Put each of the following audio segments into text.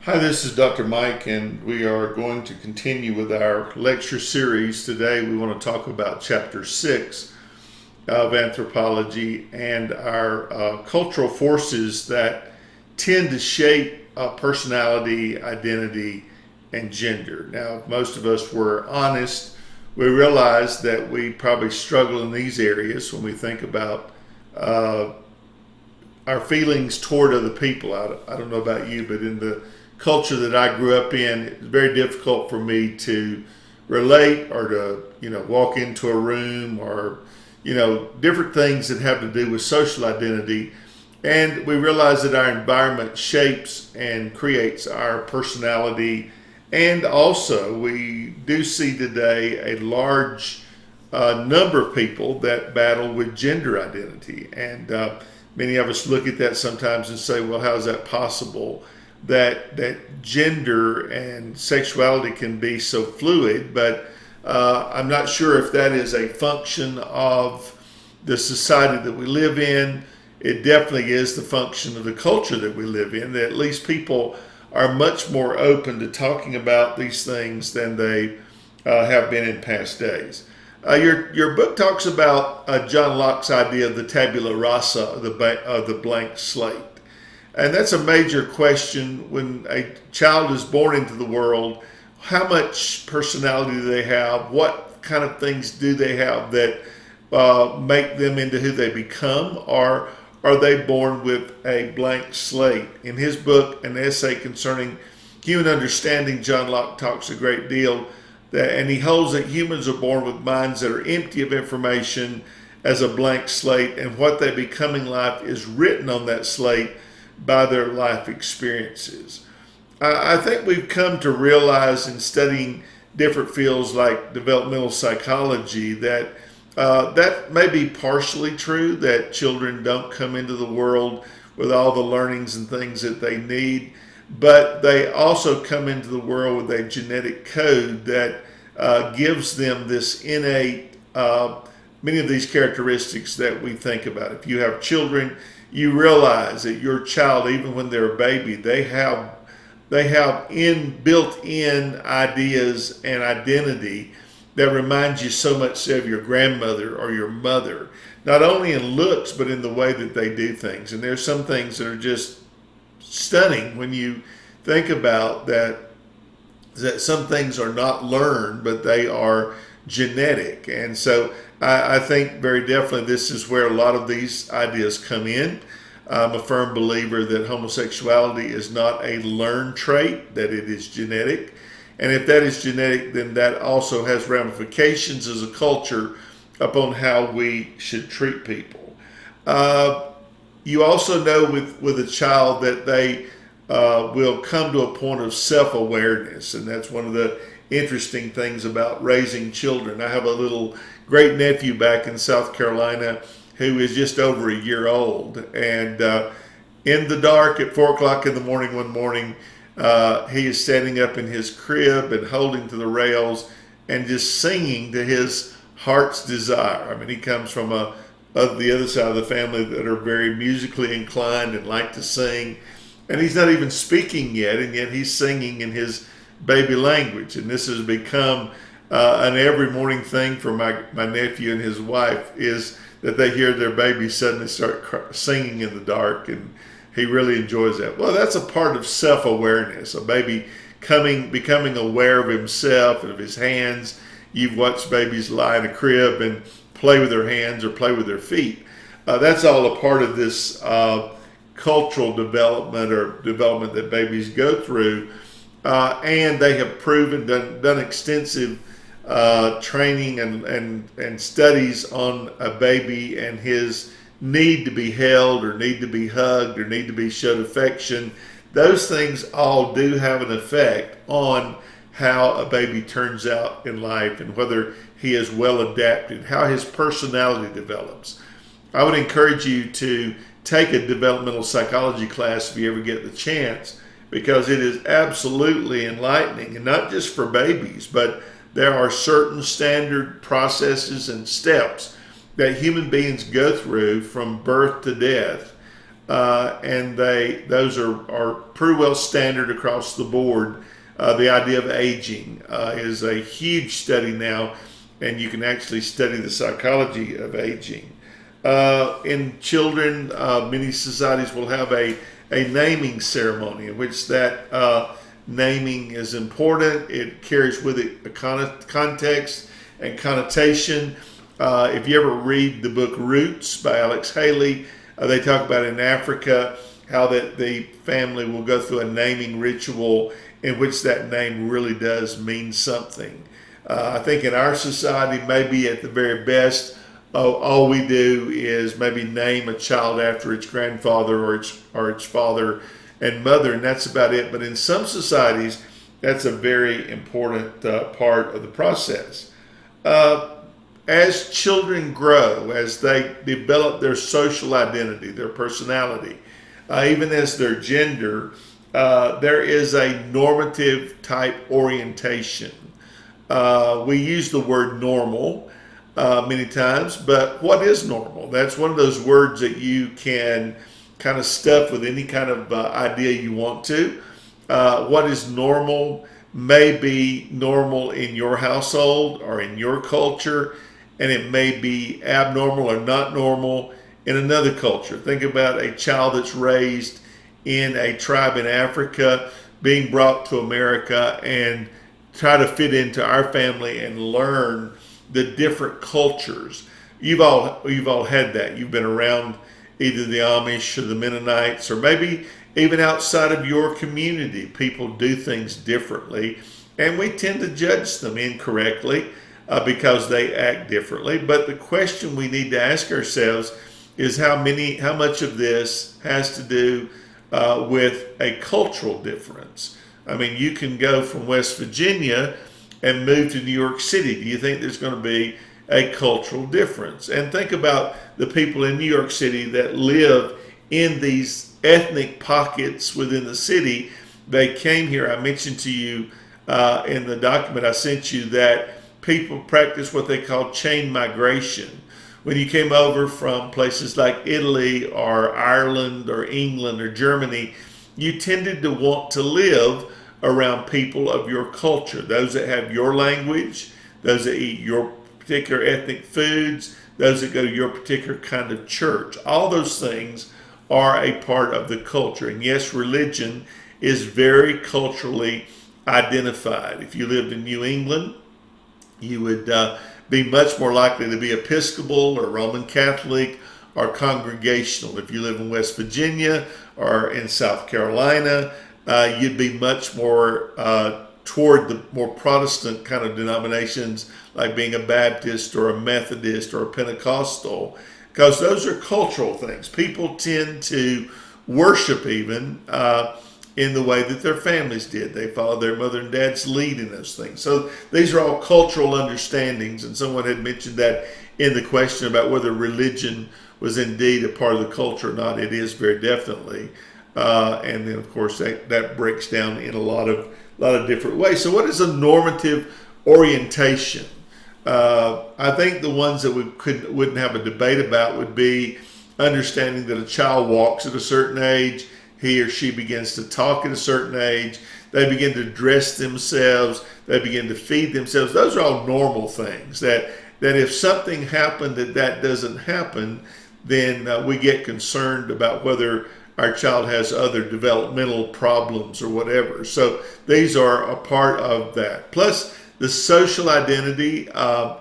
Hi, this is Dr. Mike, and we are going to continue with our lecture series. Today, we want to talk about Chapter 6 of Anthropology and our cultural forces that tend to shape personality, identity, and gender. Now, if most of us were honest, we realize that we probably struggle in these areas when we think about our feelings toward other people. I don't know about you, but in the culture that I grew up in, it's very difficult for me to relate or to, walk into a room or, different things that have to do with social identity. And we realize that our environment shapes and creates our personality. And also, we do see today a large number of people that battle with gender identity. And many of us look at that sometimes and say, well, how is that possible? That gender and sexuality can be so fluid, but I'm not sure if that is a function of the society that we live in. It definitely is the function of the culture that we live in, that at least people are much more open to talking about these things than they have been in past days. Your book talks about John Locke's idea of the tabula rasa, the blank slate. And that's a major question when a child is born into the world. How much personality do they have? What kind of things do they have that make them into who they become? Or are they born with a blank slate? In his book, An Essay Concerning Human Understanding, John Locke talks a great deal, and he holds that humans are born with minds that are empty of information as a blank slate, and what they become in life is written on that slate by their life experiences. I think we've come to realize in studying different fields like developmental psychology that that may be partially true, that children don't come into the world with all the learnings and things that they need, but they also come into the world with a genetic code that gives them this innate, many of these characteristics that we think about. If you have children, you realize that your child, even when they're a baby, they have built-in ideas and identity that reminds you so much of your grandmother or your mother, not only in looks, but in the way that they do things. And there's some things that are just stunning when you think about that some things are not learned, but they are genetic. And so I think very definitely this is where a lot of these ideas come in. I'm a firm believer that homosexuality is not a learned trait, that it is genetic. And if that is genetic, then that also has ramifications as a culture upon how we should treat people. You also know with a child that they will come to a point of self-awareness, and that's one of the interesting things about raising children. I have a little great nephew back in South Carolina who is just over a year old, and in the dark at 4 o'clock in the morning one morning, he is standing up in his crib and holding to the rails and just singing to his heart's desire. I mean, he comes from the other side of the family that are very musically inclined and like to sing, and he's not even speaking yet, and yet he's singing in his baby language. And this has become an every morning thing for my nephew and his wife, is that they hear their baby suddenly start singing in the dark, and he really enjoys that. Well, that's a part of self-awareness, a baby becoming aware of himself and of his hands. You've watched babies lie in a crib and play with their hands or play with their feet. That's all a part of this cultural development or development that babies go through. And they have done extensive training and studies on a baby and his need to be held or need to be hugged or need to be showed affection. Those things all do have an effect on how a baby turns out in life and whether he is well adapted, how his personality develops. I would encourage you to take a developmental psychology class if you ever get the chance, because it is absolutely enlightening, and not just for babies, but there are certain standard processes and steps that human beings go through from birth to death and those are pretty well standard across the board. The idea of aging is a huge study now, and you can actually study the psychology of aging. In children, many societies will have a naming ceremony in which that naming is important. It carries with it a context and connotation. If you ever read the book Roots by Alex Haley, they talk about in Africa how that the family will go through a naming ritual in which that name really does mean something. I think in our society, maybe at the very best, all we do is maybe name a child after its grandfather or its father and mother, and that's about it. But in some societies, that's a very important part of the process. As children grow, as they develop their social identity, their personality, even as their gender, there is a normative type orientation. We use the word normal many times, but what is normal? That's one of those words that you can kind of stuff with any kind of idea you want to. What is normal may be normal in your household or in your culture, and it may be abnormal or not normal in another culture. Think about a child that's raised in a tribe in Africa being brought to America and try to fit into our family and learn the different cultures. You've all had that. You've been around either the Amish or the Mennonites, or maybe even outside of your community. People do things differently, and we tend to judge them incorrectly because they act differently. But the question we need to ask ourselves is how much of this has to do with a cultural difference. I mean, you can go from West Virginia and move to New York City. Do you think there's going to be a cultural difference? And think about the people in New York City that live in these ethnic pockets within the city. They came here. I mentioned to you in the document I sent you that people practice what they call chain migration. When you came over from places like Italy or Ireland or England or Germany, you tended to want to live around people of your culture, those that have your language, those that eat your particular ethnic foods, those that go to your particular kind of church. All those things are a part of the culture. And yes, religion is very culturally identified. If you lived in New England, you would be much more likely to be Episcopal or Roman Catholic or Congregational. If you live in West Virginia or in South Carolina, you'd be much more toward the more Protestant kind of denominations, like being a Baptist or a Methodist or a Pentecostal, because those are cultural things. People tend to worship even in the way that their families did. They followed their mother and dad's lead in those things. So these are all cultural understandings, and someone had mentioned that in the question about whether religion was indeed a part of the culture or not. It is very definitely. And then, of course, that breaks down in a lot of different ways. So what is a normative orientation? I think the ones that we wouldn't have a debate about would be understanding that a child walks at a certain age, he or she begins to talk at a certain age, they begin to dress themselves, they begin to feed themselves. Those are all normal things that if something happened that doesn't happen, then we get concerned about whether our child has other developmental problems or whatever. So these are a part of that. Plus, the social identity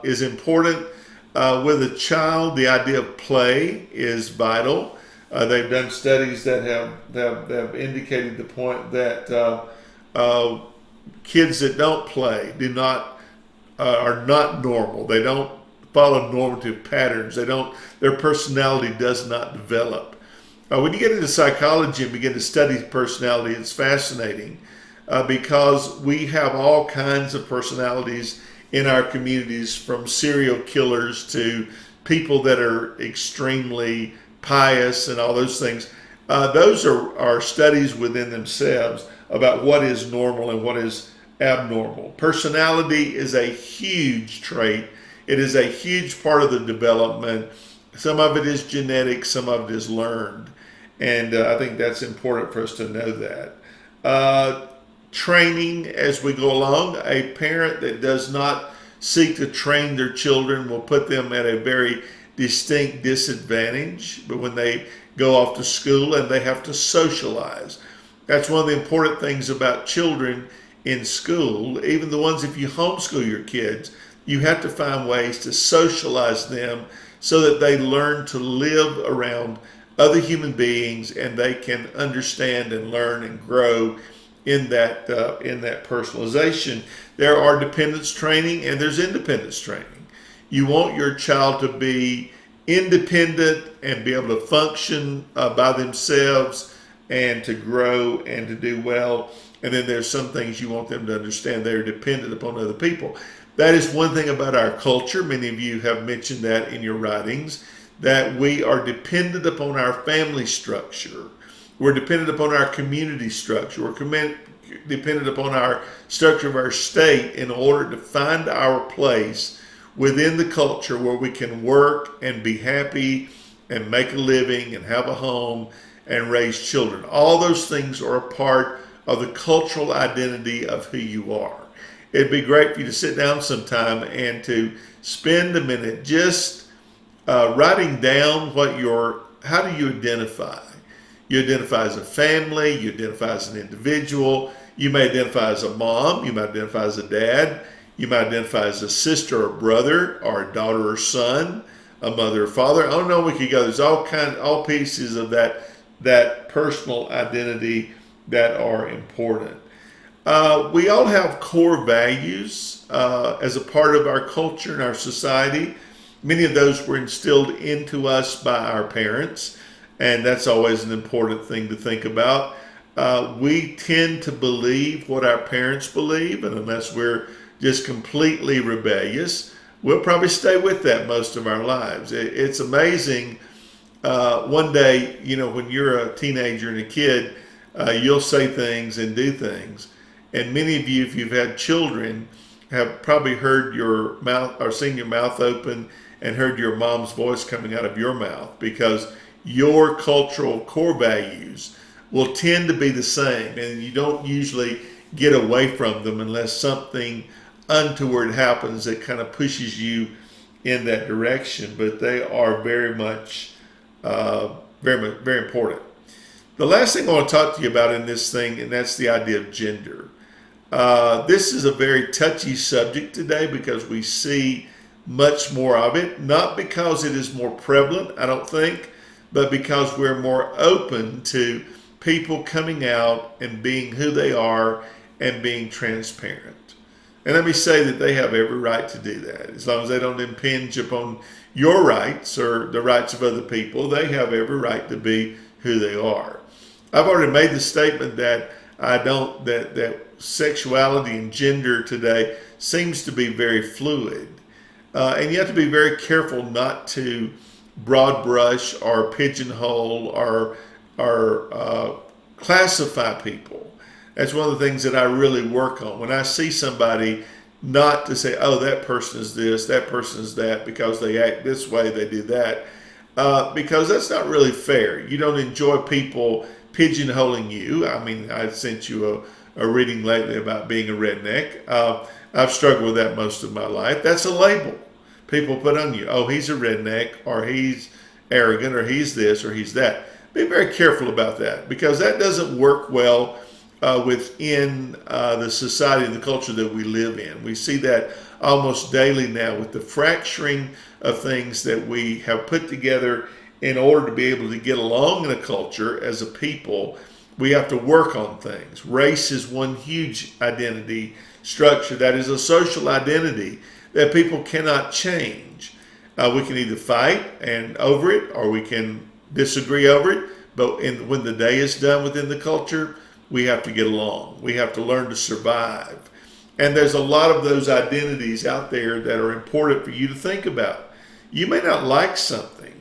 is important. With a child, the idea of play is vital. They've done studies that have indicated the point that kids that don't play are not normal. They don't follow normative patterns. Their personality does not develop. When you get into psychology and begin to study personality, it's fascinating because we have all kinds of personalities in our communities, from serial killers to people that are extremely pious and all those things. Those are studies within themselves about what is normal and what is abnormal. Personality is a huge trait. It is a huge part of the development. Some of it is genetic, some of it is learned. And I think that's important for us to know that. Training as we go along. A parent that does not seek to train their children will put them at a very distinct disadvantage. But when they go off to school and they have to socialize, that's one of the important things about children in school. Even the ones, if you homeschool your kids, you have to find ways to socialize them so that they learn to live around other human beings and they can understand and learn and grow in that personalization. There are dependence training and there's independence training. You want your child to be independent and be able to function by themselves and to grow and to do well. And then there's some things you want them to understand they're dependent upon other people. That is one thing about our culture. Many of you have mentioned that in your writings, that we are dependent upon our family structure. We're dependent upon our community structure. We're dependent upon our structure of our state in order to find our place within the culture where we can work and be happy and make a living and have a home and raise children. All those things are a part of the cultural identity of who you are. It'd be great for you to sit down sometime and to spend a minute just writing down how do you identify? You identify as a family, you identify as an individual, you may identify as a mom, you might identify as a dad, you might identify as a sister or brother, or a daughter or son, a mother or father. I don't know, we could go, there's all pieces of that personal identity that are important. We all have core values as a part of our culture and our society. Many of those were instilled into us by our parents, and that's always an important thing to think about. We tend to believe what our parents believe, and unless we're just completely rebellious, we'll probably stay with that most of our lives. It's amazing. One day, when you're a teenager and a kid, you'll say things and do things. And many of you, if you've had children, have probably heard your mouth or seen your mouth open and heard your mom's voice coming out of your mouth, because your cultural core values will tend to be the same, and you don't usually get away from them unless something untoward happens that kind of pushes you in that direction. But they are very important. The last thing I want to talk to you about in this thing, and that's the idea of gender. This is a very touchy subject today because we see much more of it, not because it is more prevalent, I don't think, but because we're more open to people coming out and being who they are and being transparent. And let me say that they have every right to do that. As long as they don't impinge upon your rights or the rights of other people, they have every right to be who they are. I've already made the statement that that sexuality and gender today seems to be very fluid. And you have to be very careful not to broad brush or pigeonhole or classify people. That's one of the things that I really work on. When I see somebody, not to say, oh, that person is this, that person is that, because they act this way, they do that, because that's not really fair. You don't enjoy people pigeonholing you. I mean, I sent you a reading lately about being a redneck. I've struggled with that most of my life. That's a label people put on you. Oh, he's a redneck, or he's arrogant, or he's this, or he's that. Be very careful about that, because that doesn't work well within the society and the culture that we live in. We see that almost daily now with the fracturing of things that we have put together in order to be able to get along in a culture as a people. We have to work on things. Race is one huge identity structure. That is a social identity that people cannot change. We can either fight over it, or we can disagree over it. But when the day is done within the culture, we have to get along. We have to learn to survive. And there's a lot of those identities out there that are important for you to think about. You may not like something,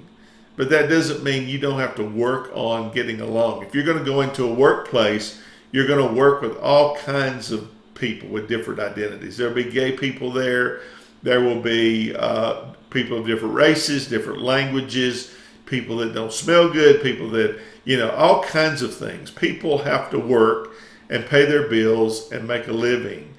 but that doesn't mean you don't have to work on getting along. If you're going to go into a workplace, you're going to work with all kinds of people with different identities. There'll be gay people there. There will be people of different races, different languages, people that don't smell good, people that, all kinds of things. People have to work and pay their bills and make a living.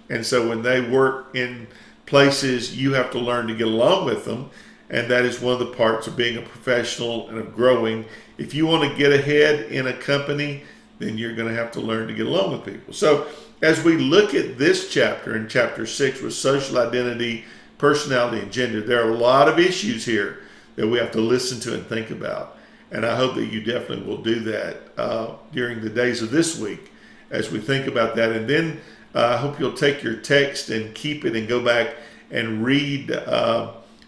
And so when they work in places, you have to learn to get along with them. And that is one of the parts of being a professional and of growing. If you want to get ahead in a company, then you're going to have to learn to get along with people. So as we look at this chapter, in chapter 6, with social identity, personality, and gender, there are a lot of issues here that we have to listen to and think about. And I hope that you definitely will do that during the days of this week as we think about that. And then I hope you'll take your text and keep it and go back and read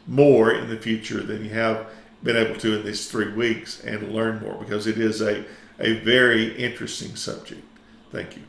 more in the future than you have been able to in these 3 weeks, and learn more, because it is a very interesting subject. Thank you.